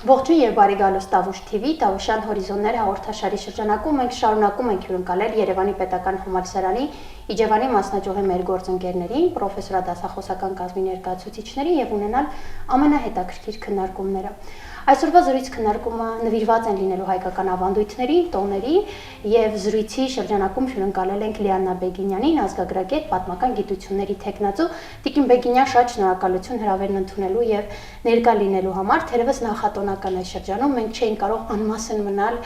Ողջույն եւ բարի գալուստ Տավուշ TV, Տավուշյան հորիզոններ հաղորդաշարի շրջանակում մենք շարունակում ենք հյուրընկալել Երևանի Պետական Համալսարանի Իջևանի մասնաճյուղի մեր գործընկերներին, պրոֆեսորադասախոսական կազմի ներկայացուցիչներին եւ ունենալ ամենահետաքրքիր քննարկումները։ Այսօրվա զրույց քննարկումը նվիրված են լինելու հայկական ավանդույթների, տոների եւ զրույցի շրջանակում հյուրընկալել ենք Լիաննա Բեգինյանին, ազգագրագետ, պատմական գիտությունների թեկնածու։ Տիկին Բեգինյան, շատ շնորհակալություն հրավերն ընդունելու եւ ներկա լինելու համար, թերևս նախատոնական այս շրջանում մենք չէինք կարող անմասն մնալ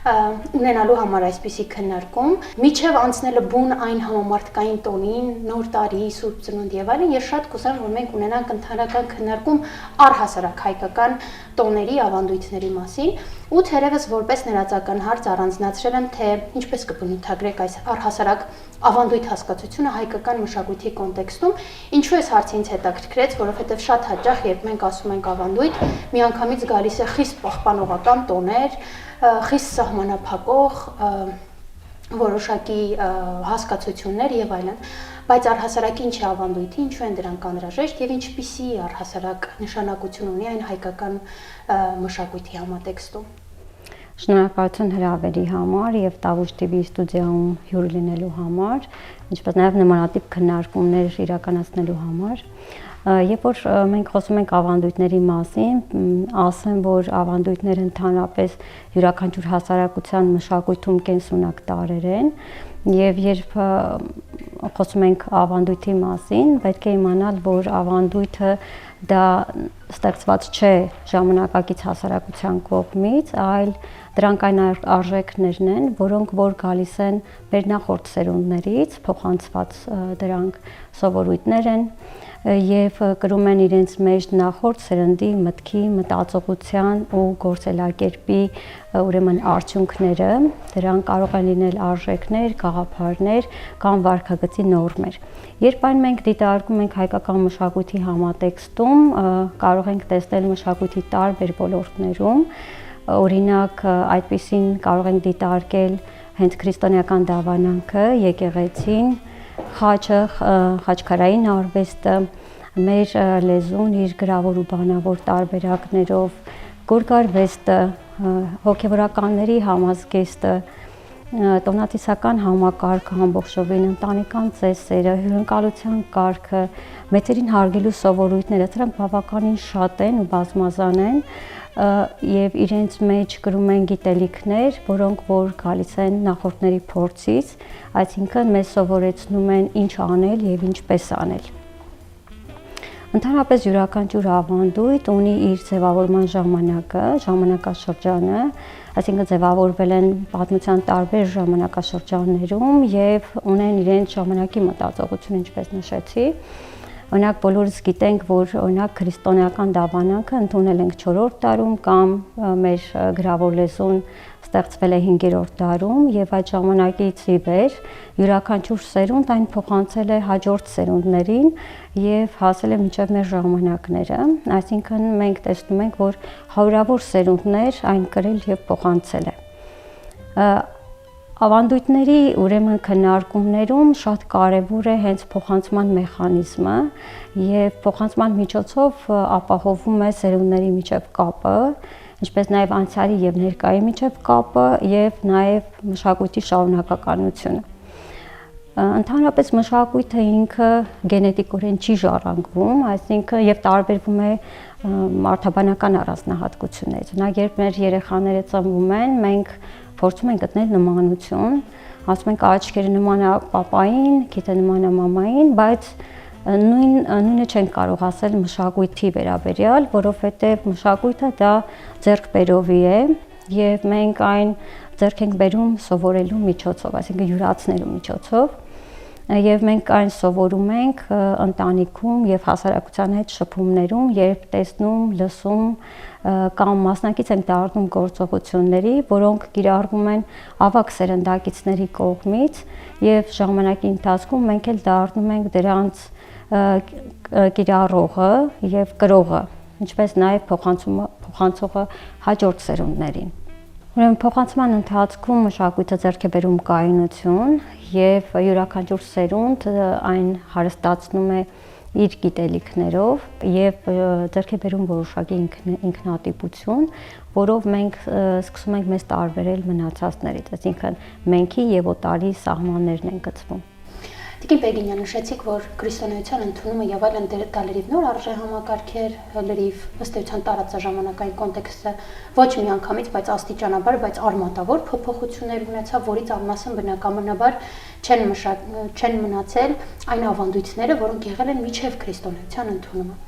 ունենալու համար այսպիսի քննարկում, միջև անցնելը բուն այն համամարտկային տոնին, նոր տարի, Սուրբ Ծնունդ եւ այլն, ես շատ կուզեմ, որ մենք ունենանք ընդհանրական քննարկում առհասարակ հայկական տոների, ավանդույթների մասին, ու թերևս որպես ներածական հարց առանձնացրել եմ, թե ինչպես կբնութագրեք այս առհասարակ ավանդույթ հասկացությունը հայկական մշակույթի կոնտեքստում, ինչու այս հարցը ինձ հետաքրքրեց, որովհետեւ շատ հաճախ, երբ մենք ասում ենք ավանդույթ, միանգամից գալիս է խիստ պահպանողական տոներ, խիստ սահմանափակող որոշակի հասկացություններ եւ այլն, բայց առհասարակ ինչ է ավանդույթը, ինչու են դրանք անհրաժեշտ եւ ինչպիսի առհասարակ նշանակություն ունի այն հայկական մշակույթի համատեքստում։ Շնորհակալություն հրավերի համար եւ Տավուշ TV ստուդիայում հյուր լինելու համար, ինչպես նաեւ նմանատիպ քննարկումներ իրականացնելու համար։ Երբ որ մենք խոսում ենք ավանդույթների մասին, ասեմ, որ ավանդույթները ընդհանրապես յուրաքանչյուր հասարակության մշակույթում կենսունակ տարրեր են, եւ երբ խոսում ենք ավանդույթի մասին, պետք է իմանալ, որ ավանդույթը դա ստեղծված չէ ժամանակակից հասարակության կողմից, այլ դրանք այն արժեքներն են, որոնք որ գալիս են մեր նախորդ սերունդներից, փոխանցված դրանք սովորույթներ են եւ կրում են իրենց մեջ նախորդ սերնդի մտքի, մտածողության ու գործելակերպի ուրեմն արդյունքները, դրանք կարող են լինել արժեքներ, գաղափարներ կամ վարքագծի նորմեր։ Երբ այն մենք դիտարկում ենք հայկական մշակույթի համատեքստում, կարող ենք տեսնել մշակույթի տարբեր ոլորտներում, օրինակ այդպիսին կարող ենք դիտարկել հենց քրիստոնեական դավանանքը, եկեղեցին, խաչը, խաչքարային արվեստը, մեր լեզուն իր գրավոր ու բանավոր տարբերակներով, գորգարվեստը, հոգևորականների համազգեստը, տոնատիսական համակարգը ամբողջովին, ընտանեկան ծեսերը, հյուրընկալության կարգը, մեծերին հարգելու սովորույթները, դրանք բավականին շատ են ու բազմազան են եւ իրենց մեջ կրում են գիտելիքներ, որոնք որ գալիս են նախորդների փորձից, այսինքն մեզ սովորեցնում են ինչ անել եւ ինչպես անել։ Ընդհանրապես յուրաքանչյուր ավանդույթ ունի իր ձևավորման ժամանակը, ժամանակաշրջանը, այսինքն ձևավորվել են պատմության տարբեր ժամանակաշրջաններում եւ ունեն իրենց ժամանակի մտածողություն, ինչպես նշեցի։ Օրինակ բոլորս գիտենք, որ օրինակ քրիստոնեական դավանանքը ընդունել ենք 4-րդ դարում կամ մեր գրավոր լեզուն ստեղծվել է 5-րդ դարում եւ այդ ժամանակից ի վեր յուրաքանչյուր սերունդ այն փոխանցել է հաջորդ սերունդներին եւ հասել է մինչեւ մեր ժամանակները, այսինքն մենք տեսնում ենք, որ հարյուրավոր սերունդներ այն կրել եւ փոխանցել է։ Ավանդույթների ուրեմն քննարկումներում շատ կարևոր է հենց փոխանցման մեխանիզմը եւ փոխանցման միջոցով ապահովում է սերունդների միջև կապը, ինչպես նաեւ անցյալի եւ ներկայի միջև կապը եւ նաեւ մշակույթի շարունակականությունը։ Ընդհանրապես մշակույթը ինքը գենետիկորեն չի ժառանգվում, այսինքն եւ տարբերվում է մարդաբանական առանձնահատկություններից։ Օրինակ, երբ մեր երեխաները ծնվում են, մենք փորձում ենք գտնել նմանություն, ասում ենք աչքերը նման է պապային, գիծը նման է մամային, բայց նույնը չենք կարող ասել մշակույթի վերաբերյալ, որովհետև մշակույթը դա ձեռքբերովի է եւ մենք այն ձեռք ենք բերում սովորելու միջոցով, այսինքն յուրացնելու միջոցով, եւ մենք այն սովորում ենք ընտանիքում եւ հասարակության հետ շփումներում, երբ տեսնում, լսում կամ մասնակից ենք դառնում գործողությունների, որոնք կիրառվում են ավագ սերնդակիցների կողմից եւ ժամանակի ընթացքում մենք էլ դառնում ենք դրանց կիրառողը եւ կրողը, ինչպես նաեւ փոխանցողը հաջորդ սերունդներին։ Ուրեմն փոխանցման ընթացքում մշակույթը ձեռք է բերում կայունություն եւ յուրաքանչյուր սերունդ այն հարստացնում է իր գիտելիքներով եւ ձեռքի բերում որոշակի ինքնատիպություն, որով մենք սկսում ենք մեզ տարբերել մնացածներից, այսինքն մենքի եւ օտարի սահմաններն են գծվում։ Տիկին Բեգինյան, նշեցիք, որ քրիստոնեության ընդունումը եւ այլն դա լրիվ նոր արժեհամակարգեր, լրիվ ըստ էության տարածաժամանակային կոնտեքստը ոչ միանգամից, բայց աստիճանաբար, բայց արմատավոր փոփոխություններ ունեցավ, որից անմասն բնականաբար չեն մնացել այն ավանդույթները, որոնք եղել են միջև քրիստոնեության ընդունումը։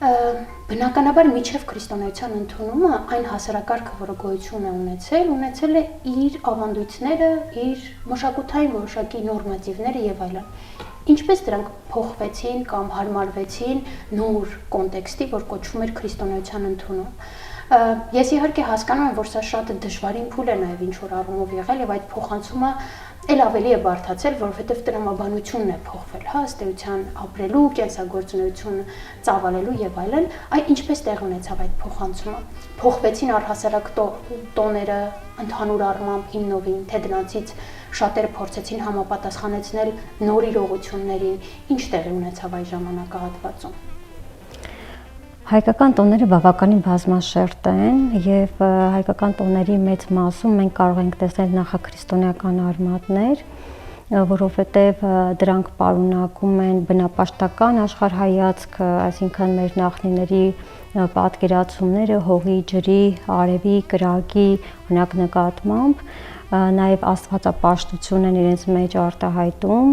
Բնականաբար միջև քրիստոնեության ընդունումը այն հասարակարգը, որը գոյություն է ունեցել է իր ավանդույթները, իր մշակութային որոշակի նորմատիվները եւ այլն։ Ինչպես դրանք փոխվեցին կամ հարմարվեցին նոր կոնտեքստի, որ կոչվում էր քրիստոնեության ընդունում։ Ես իհարկե հասկանում եմ, որ սա շատ դժվարին փուլ է նաեւ ինչ որ առումով եղել եւ այդ փոխանցումը էլ ավելի է բարդացել, որովհետև տրամաբանությունն է փոխվել, հա, ըստ էության ապրելու, կենսագործունեություն ծավալելու եւ այլն, այ ինչպես տեղ ունեցավ այդ փոխանցումը։ Փոխվեցին առհասարակ տոները ընդհանուր առմամբ հիմնովին, թե դրանցից շատերը փորձեցին համապատասխանեցնել նոր իրողություններին, ինչ տեղի ունեցավ այդ ժամանակահատվածում։ Հայկական տոները բավականին բազմաշերտ են եւ հայկական տոների մեծ մասում մենք կարող ենք տեսնել նախաքրիստոնեական արմատներ, որովհետեւ դրանք պարունակում են բնապաշտական աշխարհայացք, այսինքն մեր նախնիների պատկերացումները հողի, ջրի, արևի, կրակի օրինակ նկատմամբ, նաև աստվածապաշտություն են իրենց մեջ արտահայտում,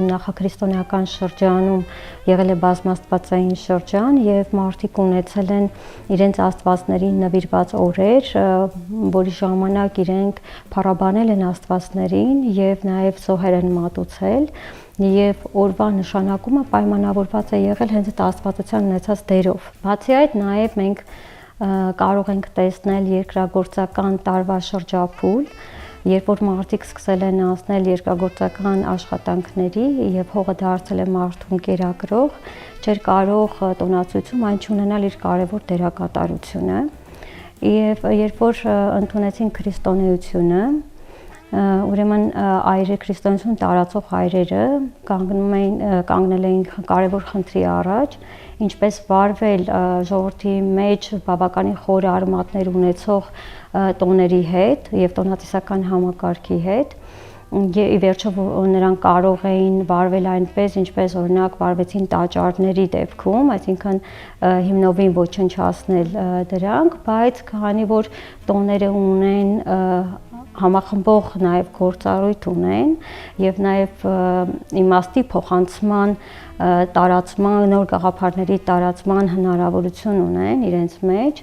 նախաքրիստոնեական շրջանում եղել է բազմաստվածային շրջան եւ մարդիկ ունեցել են իրենց աստվածներին նվիրված օրեր, որի ժամանակ իրենք փառաբանել են աստվածներին եւ նաև զոհեր են մատուցել եւ օրվա նշանակումը պայմանավորված է եղել հենց այդ աստվածության ունեցած դերով։ Բացի այդ նաև մենք կարող ենք տեսնել երկրագործական տարվա շրջափուլ, երբ որ մարդիկ սկսել են անցնել երկրագործական աշխատանքների եւ հողը դարձել է մարդուն կերակրող, չէր կարող տոնացույցում այն չունենալ իր կարևոր դերակատարությունը։ Եվ երբ որ ընդունեցին քրիստոնեությունը, ուրեմն քրիստոնեություն տարածող հայրերը կանգնել էին կարևոր խնդրի առաջ, ինչպես վարվել ժողովրդի մեջ բավականին խոր արմատներ ունեցող տոների հետ եւ տոնատիսական համակարգի հետ։ Ի վերջո նրանք կարող էին վարվել այնպես, ինչպես օրինակ վարվեցին տաճարների դեպքում, այսինքն հիմնովին ոչնչացնել դրանք, բայց քանի որ տոները ունեն համախմբող նաև գործառույթ ունեն եւ նաև իմաստի փոխանցման տարածման, նոր գաղափարների տարածման հնարավորություն ունեն իրենց մեջ,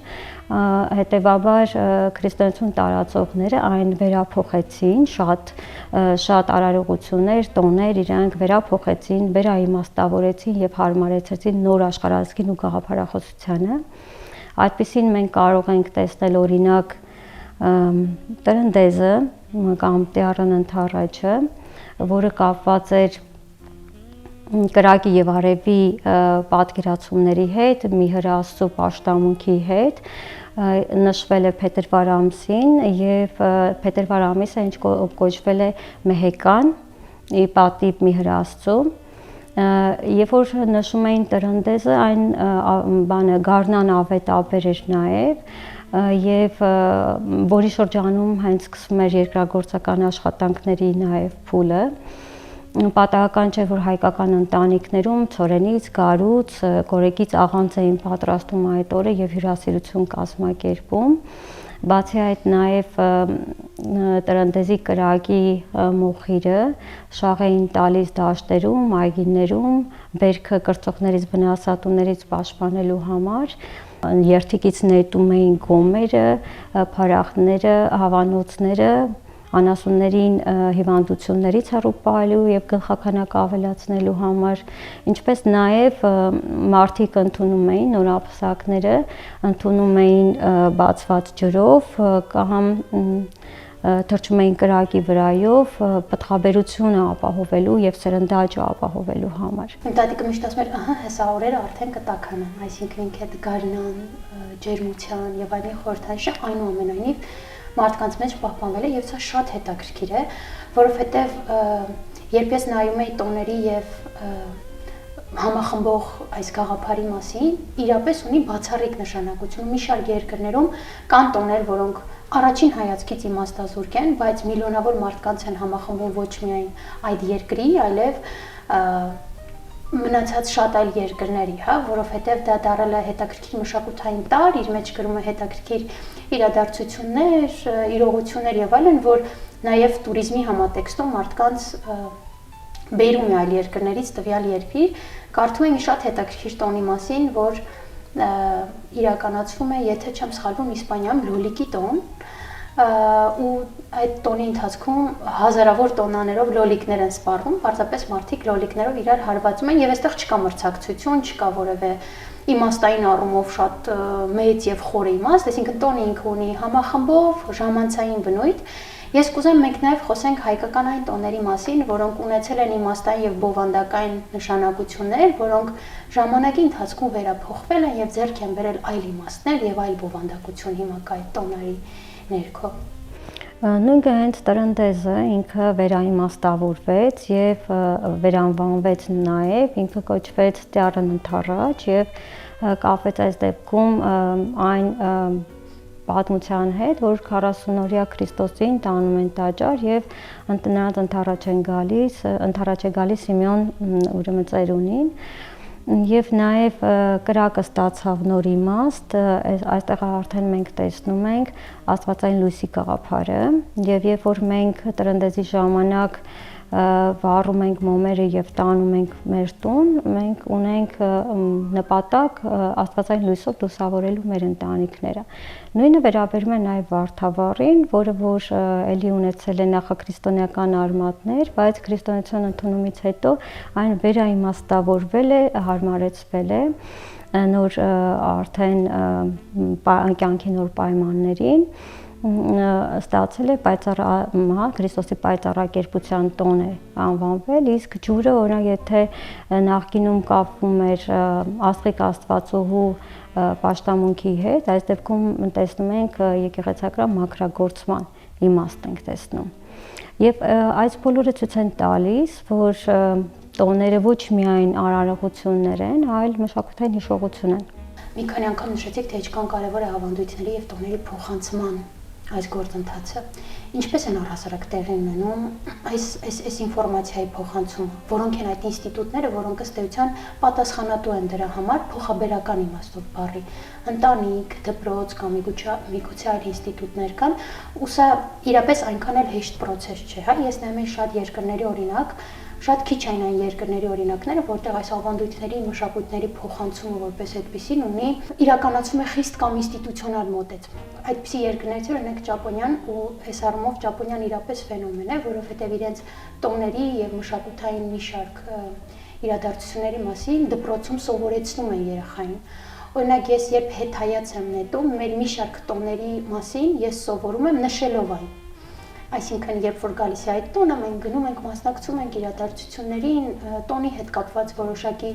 հետեւաբար քրիստոնեություն տարածողները այն վերափոխեցին, շատ արարողություններ, տոներ իրանք վերափոխեցին, վերաիմաստավորեցին եւ հարմարեցրեցին նոր աշխարհազգին ու գաղափարախոսությանը։ Այդպիսին մենք կարող ենք տեսնել օրինակ տրնդեզը կամ տիարան ընթառաջը, որը կապված էր կրակի եւ արևի պատկերացումների հետ, մի հրաստու պաշտամունքի հետ, նշվել է փետրվար ամսին եւ փետրվար ամիսը ինչ կոչվել է մեհեկան, ի պատիվ մի հրաստու։ Երբ որ նշում էին տրնդեզը, այն բանը գառնան ավետաբեր էր նաեւ եւ որի շրջանում հենց սկսվում էր երկրագործական աշխատանքների նաեւ փուլը։ Պատահական չէ, որ հայկական ընտանիքներում ցորենից, գարուց, կորեկից աղանց էին պատրաստում այդ օրը եւ հյուրասիրություն կազմակերպում։ Բացի այդ նաև տրնդեզի կրակի մոխիրը շաղ էին տալիս դաշտերում, այգիներում, բերքը կրծողներից, վնասատուներից պաշտպանելու համար, երթիկից նետում էին գոմերը, փարախները, հավանոցները, անասուններին հիվանդություններից հեռու պահելու եւ գլխաքանակ ավելացնելու համար, ինչպես նաեւ մարդիկ ընդունում էին նորապսակները, ընդունում էին բացված ջրով կամ թրջում էին կրակի վրայով պտղաբերությունը ապահովելու եւ սրնդաճը ապահովելու համար։ Տատիկը միշտ ասում էր, ահա հեսա օրերը արդեն կտական են, այսինքն ինքը այդ գարնան, ջերմության եւ այլն խորհրդանիշը այնուամենայնիվ մարդկանց մեջ պահպանվել է եւ սա շատ հետաքրքիր է, որովհետեւ երբ ես նայում էի տոների եւ համախմբող այս գաղափարի մասին իրապես ունի բացառիկ նշանակություն։ Մի շարք երկրներում կան տոներ, որոնք առաջին հայացքից իմաստազուրկ են, բայց միլիոնավոր մարդկանց են համախմբում ոչ միայն այդ երկրի, այլև մնացած շատ այլ երկրների, հա, որովհետև դա դարել է հետաքրքիր մշակութային տարր, իր մեջ կրում է հետաքրքիր իրադարձություններ, իրողություններ եւ այլն, որ նաեւ туриզմի համատեքստում մարդկանց բերում է այլ երկրներից տվյալ երկիր, կարդում եմ շատ հետաքրքիր տոնի մասին, որ իրականացվում է, եթե չեմ սխալվում, Իսպանիայում լոլիկի տոն, ու այդ տոնի ընթացքում հազարավոր տոնաներով լոլիկներ են սպառվում, պարզապես մարդիկ լոլիկներով իրար հարվածում են եւ այստեղ չկա մրցակցություն, չկա որևէ իմաստային առումով շատ մեծ եւ խոր իմաստ, այսինքն տոնը ինքը ունի համախմբով, ժամանցային բնույթ։ Ես կուզեմ մենք նաև խոսենք հայկական այն տոների մասին, որոնք ունեցել են իմաստային եւ բովանդակային նշանակություններ, որոնք ժամանակի ընթացքում վերափոխվել են եւ ձեռք են բերել այլ իմաստներ եւ այլ բովանդակություն հիմա կա այդ տոների ներքո։ Նույնը հենց տրնդեզը ինքը վերաիմաստավորվեց եւ վերանվանվեց նաեւ, ինքը կոչվեց Տյառն ընթառաջ եւ կապվեց այս դեպքում այն պատմության հետ, որ 40-օրյա Քրիստոսին տանում են տաճար եւ նրանց ընթառաջ է գալիս Սիմեոն ուրեմն ծերունին եւ նաեւ կրակը ստացավ նոր իմաստ, այստեղ արդեն մենք տեսնում ենք աստվածային լույսի գաղափարը եւ երբ որ մենք տրնդեզի ժամանակ վառում ենք մոմերը եւ տանում ենք մեր տուն, մենք ունենք նպատակ աստվածային լույսով լուսավորելու մեր ընտանիքները։ Նույնը վերաբերում է նաեւ Վարդավառին, որը որ ելի ունեցել է նախաքրիստոնեական արմատներ, բայց քրիստոնեության ընդունումից հետո այն վերաիմաստավորվել է, հարմարեցվել է նոր արդեն կյանքի նոր պայմաններին ստացել է Քրիստոսի պայծառակերպության տոն է անվանվել, իսկ ջուրը օրինակ եթե նախկինում կապվում էր աստղիկ աստվածուհու պաշտամունքի հետ, այս դեպքում տեսնում ենք եկեղեցական մաքրագործման իմաստ ենք տեսնում։ Եվ այս բոլորը ցույց են տալիս, որ տոները ոչ միայն արարողություններ են, այլ մշակութային հիշողություն են։ Մի քանի անգամ նշեցիք, թե ինչքան կարևոր է ավանդույթների եւ տոների փոխանցման այս գործընթացը։ Ինչպես են առհասարակ տեղի ունենում այս ինֆորմացիայի փոխանցումը, որոնք են այդ ինստիտուտները, որոնք ըստ էության պատասխանատու են դրա համար փոխաբերական իմաստով բառի, ընտանիք, դպրոց կամ միգուցե այլ ինստիտուտներ կան, ու սա իրապես այնքան էլ հեշտ process չէ, հա, ես նայում եմ շատ երկրների օրինակ, շատ քիչ այն երկրների օրինակները, որտեղ այս ավանդույթների, մշակույթների փոխանցումը որպես այդպեսին ունի իրականացում է խիստ կամ ինստիտուցիոնալ մոտեցում։ Այդպիսի երկրներից օրինակ Ճապոնիան, ու այս առումով Ճապոնիան իրապես ֆենոմեն է, որովհետև իրենց տոների եւ մշակութային մի շարք իրադարձությունների մասին դպրոցում սովորեցնում են երեխային։ Օրինակ ես երբ հետայաց եմ նետում, մեր մի շարք տոների մասին ես սովորում եմ նշելով այն։ Այսինքն, երբ որ գալիս է այդ տոնը, մենք գնում ենք, մասնակցում ենք իրադարձություններին, տոնի հետ կապված որոշակի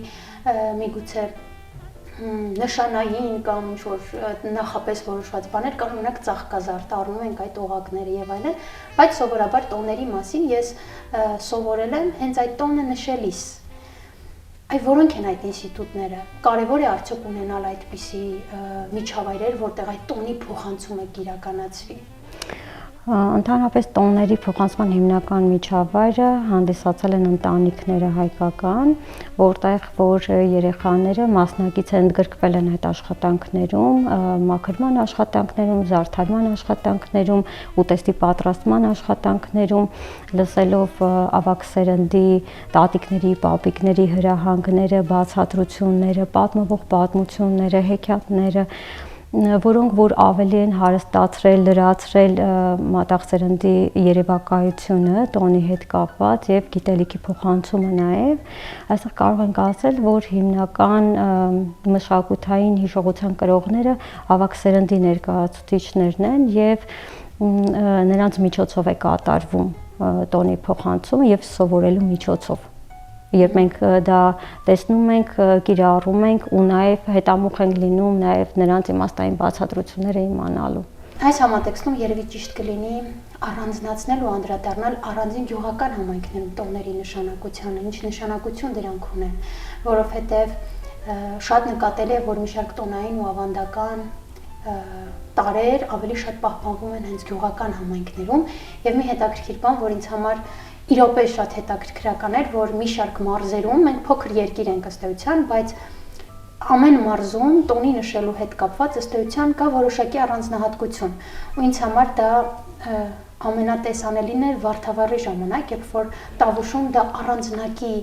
միգուցե նշանային կամ ինչ-որ նախապես որոշված բաներ կան, օրինակ ծաղկազարդ, առնում ենք այդ օղակները եւ այլն, բայց սովորաբար տոների մասին ես սովորել եմ հենց այդ տոնը նշելիս։ Այ որոնք են այդ ինստիտուտները։ Կարևոր է արդյոք ունենալ այդպիսի միջավայրեր, որտեղ այդ տոնի փոխանցումը կիրականացվի։ Ընդհանրապես տոների փոխանցման հիմնական միջավայրը հանդիսացել են ընտանիքները հայկական, որտեղ որ երեխաները մասնակից են ընդգրկվել են այդ աշխատանքներում, մաքրման աշխատանքներում, զարդարման աշխատանքներում, ուտեստի պատրաստման աշխատանքներում, լսելով ավագ սերնդի տատիկների, պապիկների հրահանգները, բացատրությունները, պատմվող պատմությունները, հեքիաթները, որոնք որ ավելի են հարստացրել, լրացրել մատաղ սերնդի երևակայությունը տոնի հետ կապված եւ գիտելիքի փոխանցումը նաեւ, այստեղ կարող ենք ասել, որ հիմնական մշակութային հիշողության կրողները ավագ սերնդի ներկայացուցիչներն են եւ նրանց միջոցով է կատարվում տոնի փոխանցումը եւ սովորելու միջոցով։ Երբ մենք դա տեսնում ենք, կիրառում ենք ու նաև հետամուխ ենք լինում նաև նրանց իմաստային բացատրությունները իմանալու։ Այս համատեքստում երևի ճիշտ կլինի առանձնացնել ու անդրադառնալ առանձին գյուղական համայնքներում տոների նշանակությանը, ինչ նշանակություն դրանք ունեն, որովհետև շատ նկատելի է, որ մի շարք տոնային ու ավանդական տարեր ավելի շատ պահպանվում են հենց գյուղական համայնքներում եւ մի հետաքրքիր բան, որ ինձ համար իրոպե շատ հետաքրքրական էր, որ մի շարք մարզերում մենք փոքր երկիր ենք ըստ էության, բայց ամեն մարզում տոնի նշելու հետ կապված ըստ էության կա որոշակի առանձնահատկություն ու ինձ համար դա ամենատեսանելին էր Վարդավառի ժամանակ, երբ որ Տավուշում դա առանձնակի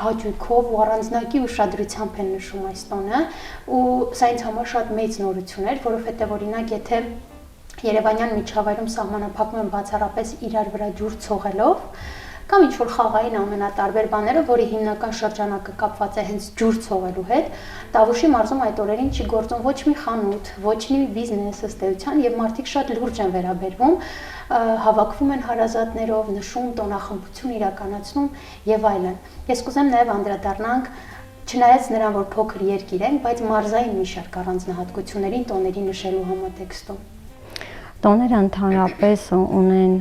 հաճույքով ու առանձնակի ուշադրությամբ են նշում այս տոնը ու սա ինձ համար շատ մեծ նորություն էր, որովհետև օրինակ եթե Երևանյան միջավայրում սահմանափակում են բացառապես իրար վրա ջուր ցողելով կամ ինչ-որ խաղային ամենատարբեր բաները, որի հիմնական շրջանակը կապված է հենց ջուր ցողելու հետ, Տավուշի մարզում այդ օրերին չի գործում ոչ մի խանութ, ոչ մի բիզնես ըստ էության եւ մարդիկ շատ լուրջ են վերաբերվում, հավաքվում են հարազատներով, նշում, տոնախմբություն իրականացնում եւ այլն։ Ես կուզեմ նաեւ անդրադառնանք չնայած նրան, որ փոքր երկիր են, բայց մարզային մի շարք առանձնահատկություններին տոների նշելու համատեքստում։ Տոները ընդհանրապես ունեն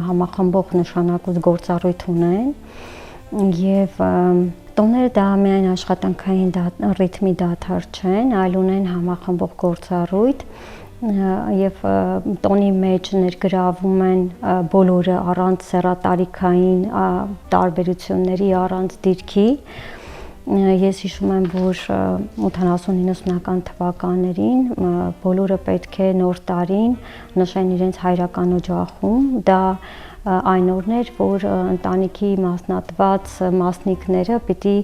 համախմբող նշանակույց գործառույթ ունեն եւ տոները դա միայն աշխատանքային ռիթմի դադար չեն, այլ ունեն համախմբող գործառույթ եւ տոնի մեջ ներգրավում են բոլորը առանց սեռատարիքային տարբերությունների, առանց դիրքի։ Ես հիշում եմ, որ 80-90-ական թվականներին բոլորը պետք է նոր տարին նշեն իրենց հայրական օջախում, դա այն օրն էր, որ ընտանիքի մասնատված մասնիկները պիտի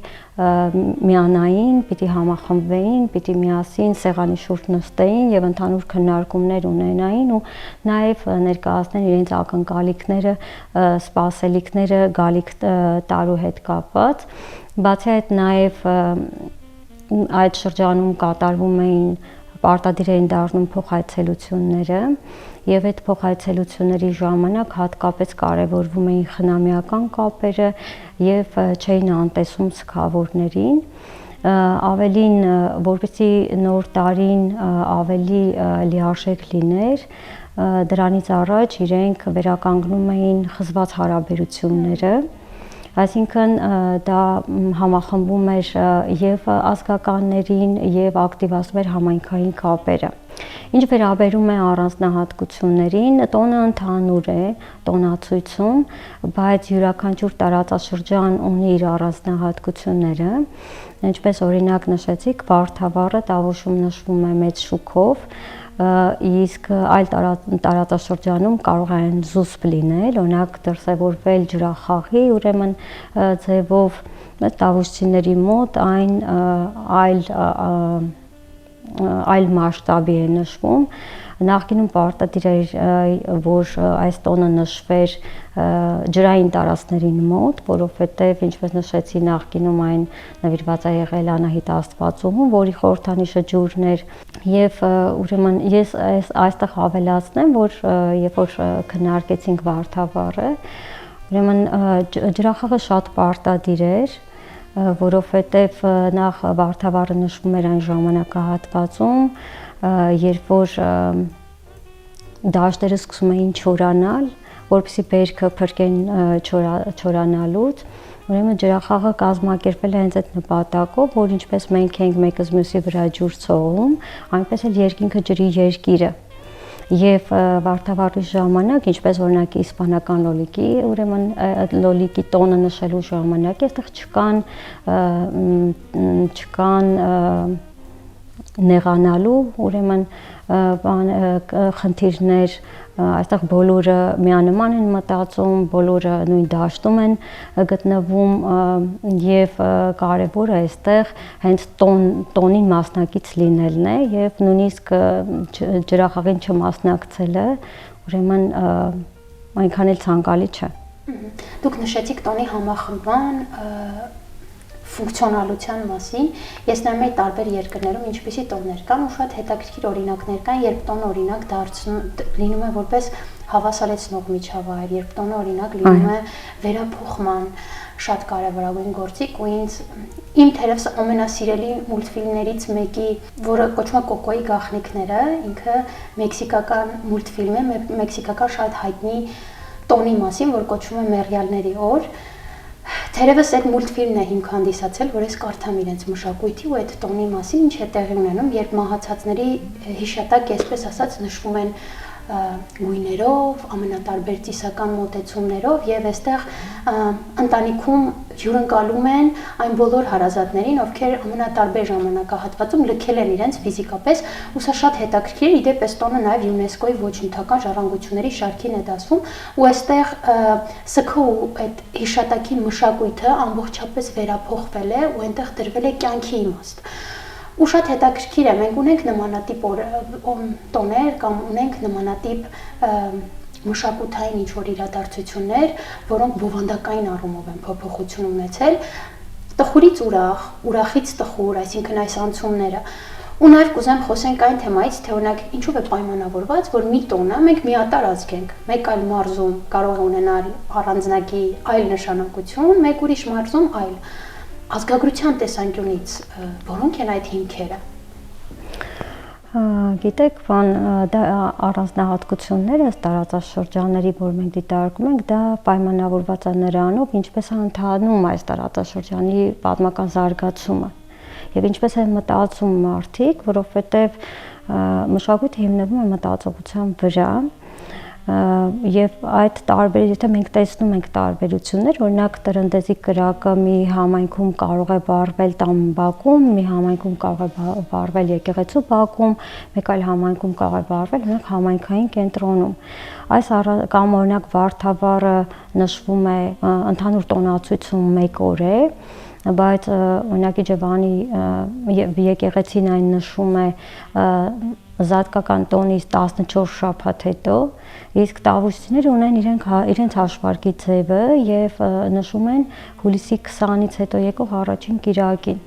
միանային, պիտի համախմբվեին, պիտի միասին սեղանի շուրջ նստեին եւ ընդհանուր քննարկումներ ունենային ու նաեւ ներկայացնեն իրենց ակնկալիքները, սպասելիքները գալիք տարու հետ կապված։ Բացի այդ նաև այդ շրջանում կատարվում էին պարտադիր էին դառնում փոխայցելությունները եւ այդ փոխայցելությունների ժամանակ հատկապես կարեւորվում էին խնամիական կապերը եւ չէին անտեսում սքավորներին ավելին որպեսզի նոր տարին ավելի լիարժեք լիներ դրանից առաջ իրենք վերականգնում էին խզված հարաբերությունները Այսինքն դա համախմբում էր եւ ազգականներին եւ ակտիվացնում էր համայնքային կապերը։ Ինչ վերաբերում է առանձնահատկություններին, տոնը ընդհանուր է տոնացույցում, բայց յուրաքանչյուր տարածաշրջան ունի իր առանձնահատկությունները։ Ինչպես օրինակ նշեցիք, Վարդավառը Տավուշում նշվում է մեծ շուքով, իսկ այլ տարածաշրջանում կարող են զուսպ լինել, օրինակ դրսևորվել ջրախաղի, ուրեմն ձևով տավուշցիների մոտ այն այլ մասշտաբի է նշվում։ Նախկինում պարտադիր էր, որ այս տոնը նշվեր ջրային տարածքներին մոտ, որովհետև ինչպես նշեցի նախկինում այն նվիրված է եղել Անահիտ Աստվածուհուն, որի խորհրդանիշը ջուրն էր, եւ ուրեմն ես այստեղ ավելացնեմ, որ երբ որ քննարկեցինք Վարդավառը, ուրեմն ջրախաղը շատ պարտադիր էր, որովհետև նախ Վարդավառը նշվում էր այն ժամանակահատվածում, երբ որ դաշտերը սկսում էին չորանալ, որպեսզի բերքը փրկեն չորանալուց, ուրեմն ջրախաղը կազմակերպվել է հենց այդ նպատակով, որ ինչպես մենք ենք մեկս մյուսի վրա ջուր ցողում, այնպես էլ երկինքը ջրի երկիրը։ Եվ Վարդավառի ժամանակ, ինչպես օրինակ իսպանական լոլիկի, ուրեմն լոլիկի տոնը նշելու ժամանակ այստեղ չկան նեղանալու, ուրեմն խնդիրներ, այստեղ բոլորը միանման են մտածում, բոլորը նույն դաշտում են գտնվում եւ կարեւորը այստեղ հենց տոնին մասնակից լինելն է եւ նույնիսկ ջրախաղին չմասնակցելը, ուրեմն այնքան էլ ցանկալի չէ։ Դուք նշեցիք տոնի համախմբման ֆունկցիոնալության մասին, ես նայում եմ տարբեր երկրներում ինչպիսի տոներ կան ու շատ հետաքրքիր օրինակներ կան, երբ տոնը օրինակ լինում է որպես հավասարեցնող միջավայր, երբ տոնը օրինակ լինում է վերափոխման շատ կարևորագույն գործիք ու իմ թերևս ամենասիրելի մուլտֆիլմներից մեկի, որը կոչվում է Կոկոյի գաղտնիքները, ինքը մեքսիկական մուլտֆիլմ է, մեքսիկական շատ հայտնի տոնի մասին, որ կոչվում է Մեռյալների օր։ Թերևս այդ մուլտֆիլմն է հիմք հանդիսացել, որ ես կարդամ իրենց մշակույթի ու այդ տոնի մասին ինչ է տեղի ունենում, երբ մահացածների հիշատակ, այսպես ասած, նշվում են գույներով, ամենատարբեր ծիսական մոտեցումներով եւ այստեղ ընտանիքում հյուրընկալում են այն բոլոր հարազատներին, ովքեր ամենատարբեր ժամանակահատվածում լքել են իրենց ֆիզիկապես, ու սա շատ հետաքրքիր է, իդեպ այս տոնը նաեւ ՅՈՒՆԵՍԿՕ-ի ոչնչական ժառանգությունների շարքին է դասվում, ու այստեղ ՍՔՈ այդ հիշատակի մշակույթը ամբողջապես վերափոխվել է ու այնտեղ դրվել է կյանքի իմաստ։ Ու շատ հետաքրքիր է, մենք ունենք նմանատիպ տոներ կամ ունենք նմանատիպ մշակութային ինչ-որ իրադարձություններ, որոնք բովանդակային առումով են փոփոխություն ունեցել, տխուրից ուրախ, ուրախից տխուր, այսինքն այս անցումները։ Ու նաև կուզեմ խոսենք այն թեմայից, թե օրինակ ինչով է պայմանավորված, որ մի տոնը մենք միատար ազգ ենք, մեկ այլ մարզում կարող է ունենալ առանձնակի այլ նշանակություն, մեկ ուրիշ մարզում այլ։ Ազգագրության տեսանկյունից որոնք են այդ հիմքերը։ Գիտեք, դա առանձնահատկությունները տարածաշրջանների, որ մենք դիտարկում ենք, դա պայմանավորված է նրանով, ինչպես է ընթանում այս տարածաշրջանի պատմական զարգացումը եւ ինչպես են մտածում մարդիկ, որովհետեւ մշակույթը հիմնվում է մտածողության վրա եւ այդ եթե մենք տեսնում ենք տարբերություններ, օրինակ տրնդեզի կրակը մի համայնքում կարող է վառվել տան բակում, մի համայնքում կարող է վառվել եկեղեցու բակում, մեկ այլ համայնքում կարող է վառվել օրինակ համայնքային կենտրոնում։ Այս կամ օրինակ Վարդավառը նշվում է ընդհանուր տոնացույցում 1 օր է, բայց օրինակ Իջևանի եկեղեցին այն նշում է զատկական տոնից 14 շաբաթ հետո, իսկ տավուշիները ունեն իրենց հաշվարկի ձևը եւ նշում են հուլիսի 20-ից հետո եկող առաջին կիրակին։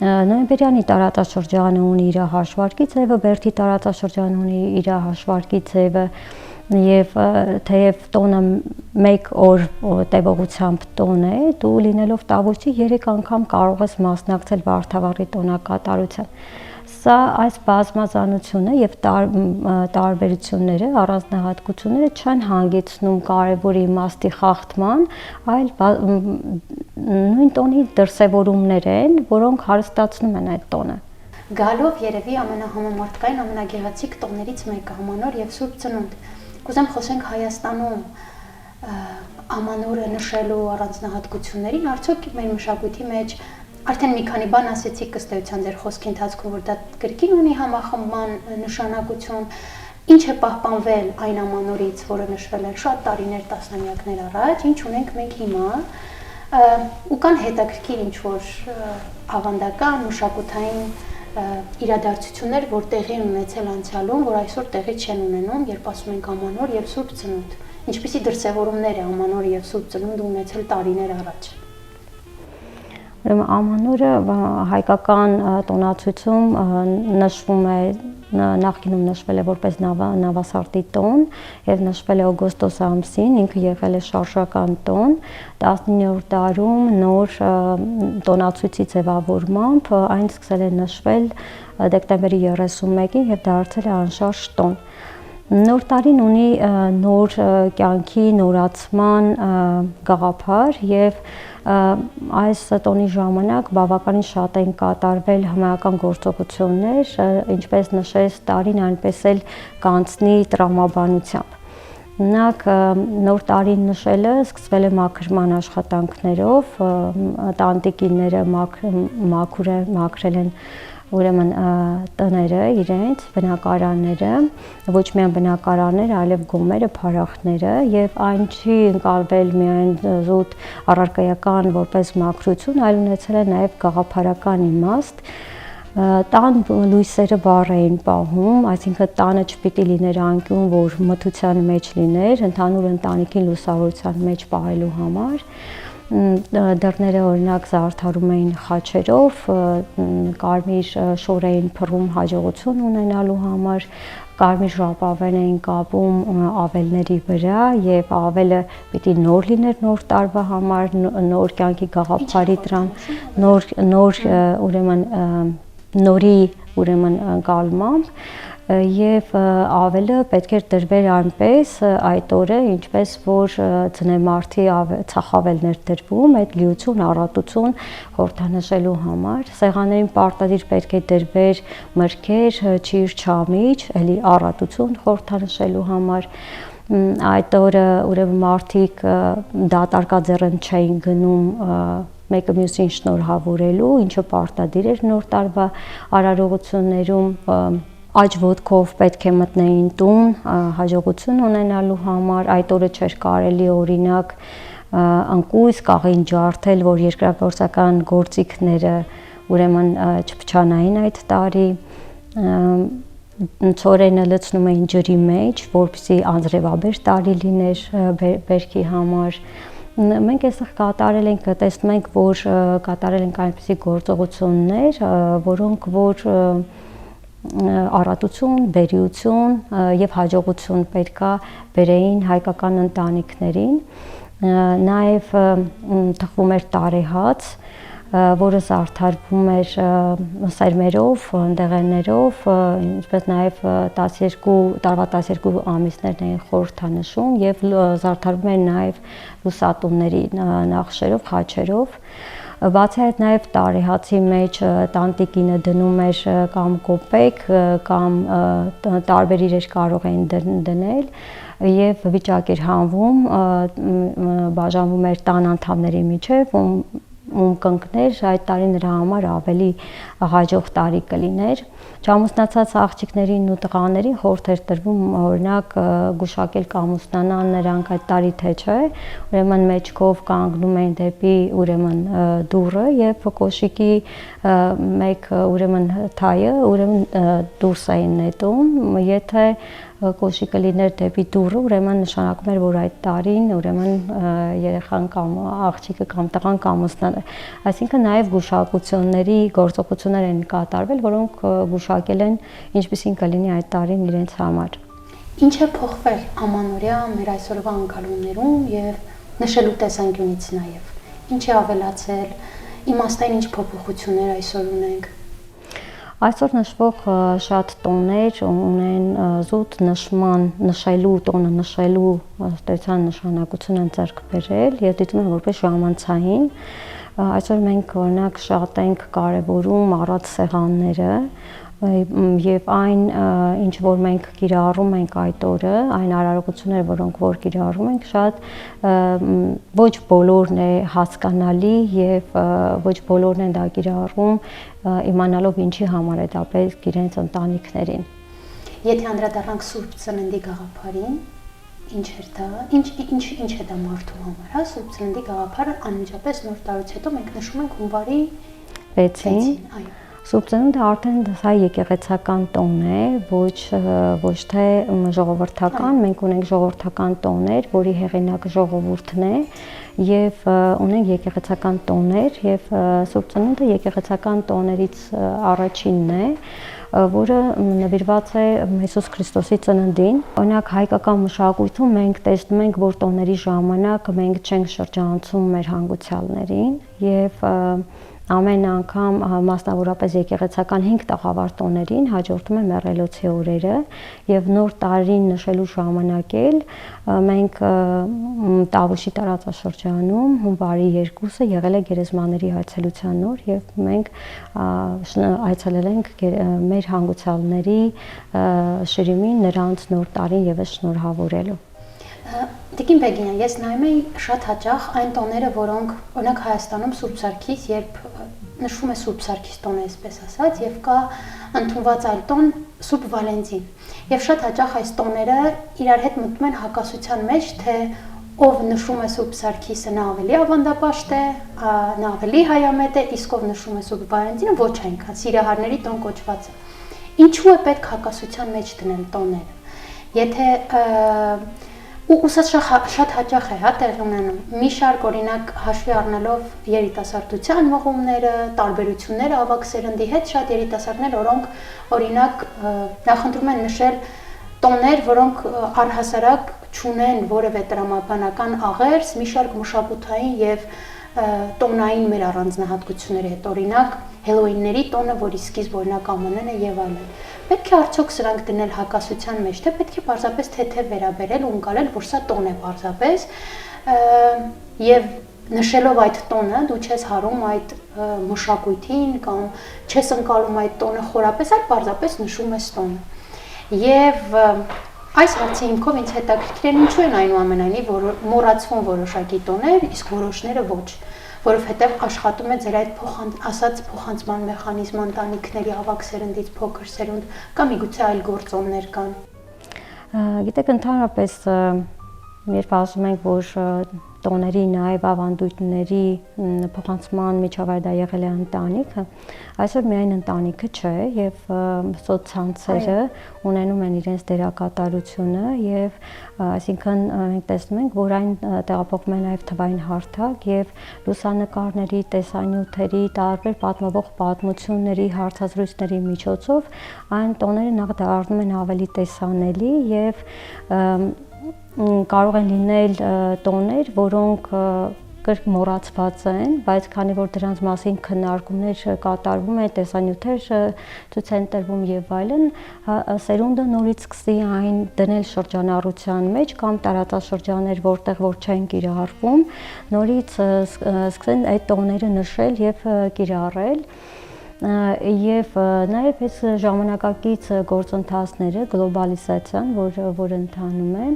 Նոյեմբերյանի տարածաշրջանը ունի իր հաշվարկի ձևը, Բերդի տարածաշրջանը ունի իր հաշվարկի ձևը եւ թեև տոնը 1 օր տևողությամբ տոն է, դու լինելով տավուշի 3 անգամ կարող ես մասնակցել Վարդավառի տոնակատարության։ Սա այս բազմազանությունը եւ տարբերությունները, առանձնահատկությունները չեն հանգեցնում կարևոր իմաստի խախտման, այլ նույն տոնի դրսևորումներ են, որոնք հարստացնում են այդ տոնը։ Գալով երևի ամենահամամարտկային, ամենագեղեցիկ տոներից մեկը Ամանոր եւ Սուրբ Ծնունդ։ Կուզեմ խոսենք Հայաստանում Ամանորը նշելու առանձնահատկություններին, արդյոք մեր մշակույթի մեջ արդեն մի քանի բան ասեցիք ըստ էության ձեր խոսքի ընթացքում, որ դա կրկին ունի համախմբման նշանակություն, ինչ է պահպանվել այն Ամանորից, որը նշվել են շատ տարիներ, տասնամյակներ առաջ, ինչ ունենք մենք հիմա, ու կան հետաքրքիր ինչ-որ ավանդական, մշակութային իրադարձություններ, որ տեղի են ունեցել անցյալում, որ այսօր տեղի չեն ունենում, երբ ասում ենք Ամանոր եւ Սուրբ Ծնունդ։ Ինչպիսի դրսևորումներ է Ամանոր եւ Սուրբ Ծնունդ ունեցել տարիներ առաջ։ Ամանորը հայկական տոնացույցում նշվում է, նախկինում նշվել է որպես նավասարտի տոն եւ նշվել է օգոստոս ամսին, ինքը եղել է շարժական տոն, 19-րդ դարում նոր տոնացույցի ձևավորմամբ այն սկսել է նշվել դեկտեմբերի 31-ին եւ դարձել է անշարժ տոն։ Նոր տարին ունի նոր կյանքի, նորացման գաղափար եւ այս տոնի ժամանակ բավականին շատ են կատարվել հմայական գործողություններ, ինչպես նշեց տարին, այնպես էլ կանցնի տրամաբանությամբ։ Օրինակ նոր տարին նշելը սկսվել է մաքրման աշխատանքներով, տանտիկիները մաքրել են ուրեմն տները իրենց, բնակարանները, ոչ միայն բնակարանները, այլև գոմերը, փարախները եւ այն չի ընկալվել միայն զուտ առարկայական որպես մաքրություն, այլ ունեցել է նաեւ գաղափարական իմաստ։ Տան լույսերը վառ էին պահում, այսինքն տանը չպիտի լիներ անկյուն, որ մթության մեջ լիներ, ընդհանուր ընտանիքին լուսավորության մեջ պահելու համար։ դռները օրինակ զարդարում էին խաչերով, կարմիր շոր էին փռում հաջողություն ունենալու համար, կարմիր ժապավեն էին կապում ավելների վրա եւ ավելը պիտի նոր լիներ նոր տարվա համար, նոր կյանքի գաղափարի տրամ, նոր ուրեմն նորի ուրեմն ընկալմամբ եւ ավելը պետք էր դրվեր այնպես այդ օրը ինչպես որ ծնեմարտի ցախավելներ դրվում այդ լիություն առատություն խորհրդանշելու համար սեղաններին պարտադիր պետք է դրվեր մրգեր ճիր չամիչ էլի առատություն խորհրդանշելու համար այդ օրը ուրեմն մարդիկ դատարկաձեռն չէին գնում մեկը մյուսին շնորհավորելու ինչը պարտադիր էր նոր տարվա արարողություններում Աջ ոտքով պետք է մտնեին տուն հաջողություն ունենալու համար այդ օրը չէր կարելի օրինակ անկույս կաղին ջարդել որ երկրագործական գործիքները ուրեմն չփչանային այդ տարի ծորենը լցնում էին ջրի մեջ որպեսզի անձրևաբեր տարի լիներ բերքի համար մենք այստեղ կատարել ենք տեսնում ենք որ կատարել ենք այնպիսի գործողություններ որոնք որ առատություն, բերիություն եւ հաջողություն պետքա բերեին հայկական ընտանիքներին նաեւ թխվում էր տարեհաց որը զարդարվում էր սերմերով, դեղերներով, ինչպես նաեւ 12 ամիսներն էին խորհրդանշում եւ զարդարվում էր նաեւ լուսատունների նախշերով, խաչերով Բացի այդ նաև տարեհացի մեջ տանտիկինը դնում էր կամ կոպեկ կամ տարբեր իրեր կարող էին դնել եւ վիճակ էր հանվում բաժանվում էր տան անդամների միջև ում կընկներ այդ տարի նրա համար ավելի հաջող տարի կլիներ Չամուսնացած աղջիկներին ու տղաներին խորհուրդ էր տրվում օրինակ գուշակել կամուսնանան նրանք այդ տարի թե չէ ուրեմն մեջքով կանգնում էին դեպի ուրեմն դուռը եւ կոշիկի մեկ ուրեմն թայը ուրեմն դուրս էին նետում եթե կոշիկը լիներ դեպի դուռը ուրեմն նշանակում էր որ այդ տարին ուրեմն երեխան կամ աղջիկը կամ տղան կամուսնան այսինքն նաեւ գուշակությունների գործողություններ են կատարվել որոնք գուշակել են ինչպեսին կլինի այդ տարին իրենց համար Ինչ է փոխվել ամանորյա մեր այսօրվա ընկալումներում եւ նշելու տեսանկյունից նաեւ Ինչ է ավելացել իմաստային ինչ փոփոխություններ այսօր ունենք Այսօր նշվող շատ տոներ ունեն զուտ նշելու տոնը նշելու ստեցան նշանակություն են ձեռք բերել եւ դիտում են որպես ժամանցային այսօր մենք օրինակ շատ ենք կարևորում առած սեղանները եւ այն ինչ որ մենք կիրառում ենք այդ օրը, այն արարողությունները, որոնք որ կիրառում ենք, շատ ոչ բոլորն է հասկանալի եւ ոչ բոլորն են դա կիրառում իմանալով ինչի համար է դա պետք իրենց ընտանիքներին։ Եթե անդրադառնանք Սուրբ Ծննդի գաղափարին, ինչ է դա, ինչ է դա մարդու համար, հա, Սուրբ Ծննդի գաղափարը անմիջապես նոր տարուց հետո մենք նշում ենք հունվարի 6-ին, այո Սուրբ Ծնունդը արդեն սա եկեղեցական տոն է, ոչ թե ժողովրդական, մենք ունենք ժողովրդական տոներ, որի հեղինակը ժողովուրդն է եւ ունենք եկեղեցական տոներ եւ Սուրբ Ծնունդը եկեղեցական տոներից առաջինն է, որը նվիրված է Հիսուս Քրիստոսի ծննդին։ Օրինակ հայկական մշակույթում մենք տեսնում ենք, որ տոների ժամանակ մենք չենք շրջանցում մեր հանգուցյալներին եւ ամեն անգամ մասնավորապես եկեղեցական 5 տաղավար տոներին հաջորդում է մեռելոցի օրերը եւ նոր տարին նշելու ժամանակ էլ մենք Տավուշի տարածաշրջանում հունվարի 2-ը եղել է գերեզմաների այցելության օր եւ մենք այցելել ենք մեր հանգուցյալների շիրիմին նրանց նոր տարին եւս շնորհավորելու Տիկին Բեգինյան, ես նայում եի շատ հաճախ այն տոները, որոնք օրինակ Հայաստանում Սուրբ Սարգիս, երբ նշվում է Սուրբ Սարգիս տոնը, այսպես ասած, եւ կա ընդունված այլ տոն Սուրբ Վալենտին։ Եվ շատ հաճախ այս տոները իրար հետ մտնում են հակասության մեջ, թե ով նշում է Սուրբ Սարգիսը նա ավելի ավանդապաշտ է, նա ավելի հայամետ է, իսկ ով նշում է Սուրբ Վալենտինը ոչ այնքան, սիրահարների տոն կոչված է։ Ինչու է պետք հակասության մեջ դնել տոները։ Եթե ու սա շատ հաճախ է, հա, տեղի ունենում։ Մի շարք օրինակ հաշվի առնելով երիտասարդության մղումները, տարբերությունները ավագ սերնդի հետ, շատ երիտասարդներ, որոնք օրինակ նախընտրում են նշել տոներ, որոնք առհասարակ չունեն որևէ տրամաբանական աղերս, մի շարք մշակութային եւ տոնային մեր առանձնահատկությունների հետ, օրինակ Հելոուինների տոնը, որի սկիզբ օրինակ ԱՄՆ-ն է եւ այլն։ Պետք է արդյոք սրանք դնել հակասության մեջ, թե պետք է պարզապես թեթև վերաբերել ու ընկալել, որ սա տոն է պարզապես եւ նշելով այդ տոնը դու չես հարում այդ մշակույթին կամ չես ընկալում այդ տոնը խորապես, այլ պարզապես նշում ես տոնը։ Եվ այս հարցի հիմքով ինձ հետաքրքիր է ինչու են այնուամենայնիվ մոռացվում որոշակի տոներ, իսկ որոշները ոչ, որովհետև աշխատում է ձեր այդ ասած փոխանցման մեխանիզմը ընտանիքների ավագ սերնդից փոքր սերունդ կամ միգուցե այլ գործոններ կան։ Գիտեք, ընդհանրապես երբ ասում ենք, որ տոների, նաև ավանդույթների փոխանցման միջավայր դա եղել է ընտանիքը, այսօր միայն ընտանիքը չէ եւ սոցցանցերը ունենում են իրենց դերակատարությունը եւ այսինքն մենք տեսնում ենք, որ այն տեղափոխում է նաև թվային հարթակ եւ լուսանկարների, տեսանյութերի, տարբեր պատմվող պատմությունների, հարցազրույցների միջոցով այն տոները նախ դառնում են ավելի տեսանելի եւ կարող են լինել տոներ, որոնք կրկ մոռացված են, բայց քանի որ դրանց մասին քննարկումներ կատարվում են, տեսանյութեր ցույց են տրվում եւ այլն, սերունդը նորից սկսի այն դնել շրջանառության մեջ կամ տարածաշրջաններ, որտեղ որ չեն կիրառվում, նորից սկսեն այդ տոները նշել եւ կիրառել եւ նաեւ այս ժամանակակից գործընթացները գլոբալիզացիան, որ ընթանում է,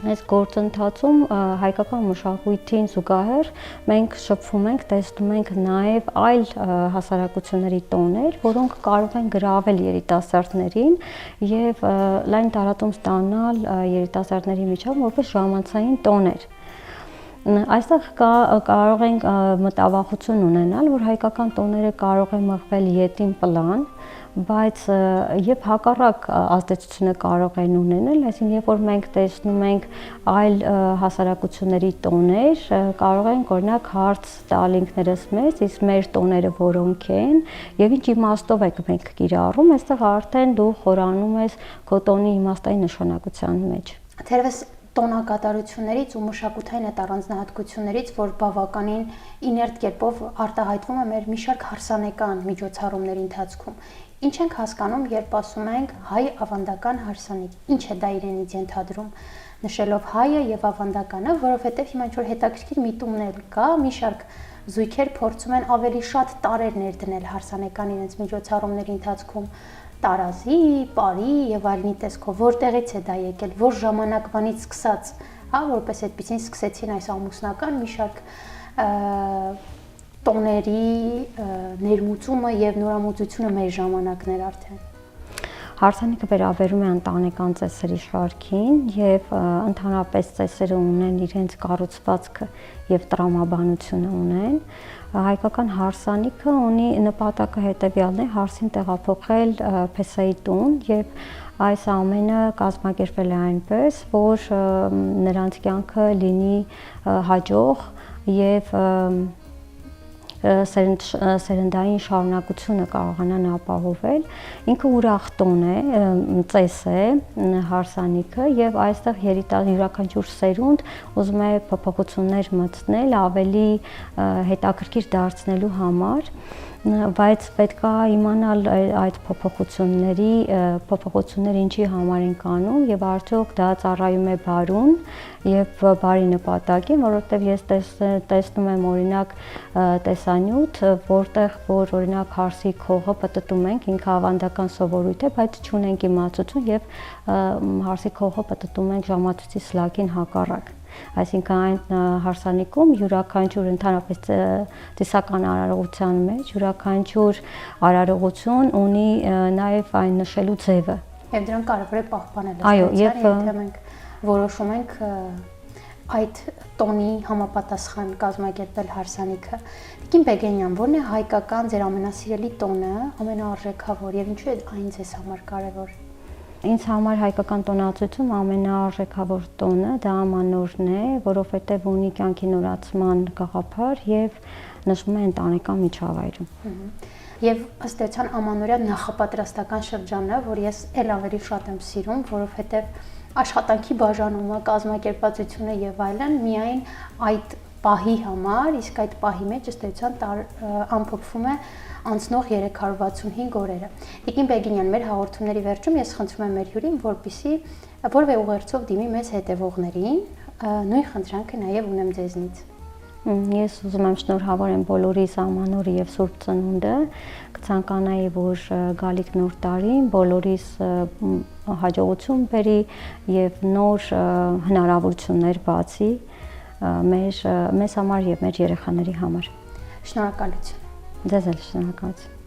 այս գործընթացում հայկական մշակույթին զուգահեռ մենք շփվում ենք, տեսնում ենք նաև այլ հասարակությունների տոներ, որոնք կարող են գրավել երիտասարդներին եւ լայն տարածում ստանալ երիտասարդների միջով որպես ժամանցային տոներ։ Այստեղ կարող ենք մտավախություն ունենալ, որ հայկական տոները կարող են մղվել ետին պլան, բայց եւ հակառակ ազդեցությունը կարող են ունենալ, այսինքն երբ որ մենք տեսնում ենք այլ հասարակությունների տոներ, կարող են օրինակ հարց տալ ինքներս մեզ, իսկ մեր տոները որոնք են եւ ինչ իմաստով եք մենք կիրառում, այստեղ արդեն դու խորանում ես քո տոնի իմաստային նշանակության մեջ։ Թերևս տոնակատարություններից ու մշակութային այդ առանձնահատկություններից, որ բավականին իներտ կերպով արտահայտվում է մեր մի շարք հարսանեկան միջոցառումների ընթացքում։ Ինչ ենք հասկանում, երբ ասում ենք հայ ավանդական հարսանիք, ինչ է դա իրենից ենթադրում, նշելով հայը եւ ավանդականը, որովհետեւ հիմա ինչ որ հետաքրքիր միտումներ կա, մի շարք զույգեր փորձում են ավելի շատ տարեր ներդնել հարսանեկան իրենց միջոցառումների ընթացքում, տարազի, պարի եւ այլնի տեսքով, որտեղից է դա եկել, որ ժամանակվանից սկսած, հա, որպես այդպեսին սկսեցին այս ամուսնական մի շարք տոների ներմուծումը եւ նորամուծությունը մեր ժամանակներ արդեն։ Հարսանիքը վերաբերում է ընտանեկան ծեսերի շարքին եւ ընդհանրապես ծեսերը ունեն իրենց կառուցվածքը եւ տրամաբանությունը ունեն։ Հայկական հարսանիքը ունի նպատակը հետեւյալն է՝ հարսին տեղափոխել փեսայի տուն եւ այս ամենը կազմակերպվել է այնպես, որ նրանց կյանքը լինի հաջող եւ սերնդային շարունակությունը կարողանան ապահովել, ինքը ուրախ տոն է, ծես է հարսանիքը եւ այստեղ յուրաքանչյուր սերունդ ուզում է փոփոխություններ մտցնել, ավելի հետաքրքիր դարձնելու համար, բայց պետք է իմանալ այդ փոփոխությունները ինչի համար են կանում եւ արդյոք դա ծառայում է բարուն եւ բարի նպատակին, որովհետեւ ես տեսնում եմ օրինակ տեսանյութ, որտեղ որ օրինակ հարսի քողը պտտում ենք, ինքը ավանդական սովորույթ է, բայց չունենք իմացություն եւ հարսի քողը պտտում ենք ժամացույցի սլակին հակառակ։ Այսինքն այն հարսանիքում յուրաքանչյուր ընդհանրապես տեսական արարողության մեջ յուրաքանչյուր արարողություն ունի նաև այն նշելու ձևը։ Եվ դրան կարևոր է պահպանել։ Այո, եւ եթե մենք որոշում ենք այդ տոնի համապատասխան կազմակերպել հարսանիքը։ Տիկին Բեգենյան, ո՞րն է հայկական ձեր ամենասիրելի տոնը, ամենաարժեքավոր եւ ինչու է այն ձեզ համար կարևոր։ Ինձ համար հայկական տոնացություն ամենաարժեքավոր տոնը դա ամանորն է, որովհետև ունի կյանքի նորացման գաղափար եւ նշվում է ընտանեկան միջավայրում։ Եվ ըստ էության ամանորյա նախապատրաստական շրջանը, որ ես ել ավելի շատ եմ սիրում, որովհետև աշխատանքի բաժանումը, կազմակերպվածությունը եւ այլն միայն այդ պահի համար, իսկ այդ պահի մեջ ըստ էության ամփոփվում է անցնող 365 օրերը։ Տիկին Բեգինյան, մեր հաղորդումների վերջում ես խնդրում եմ մեր հյուրին, որպեսզի որևէ ուղերձով դիմի մեզ հետևողներին, նույն խնդրանքը նաև ունեմ ձեզնից։ Ես ուզում եմ շնորհավորեմ բոլորիս ամանորը եւ Սուրբ Ծնունդը, կցանկանայի, որ գալիք նոր տարին բոլորիս հաջողություն բերի եւ նոր հնարավորություններ բացի մեզ համար եւ մեր երեխաների համար։ Շնորհակալություն։ Ձեզ էլ շնորհակալություն։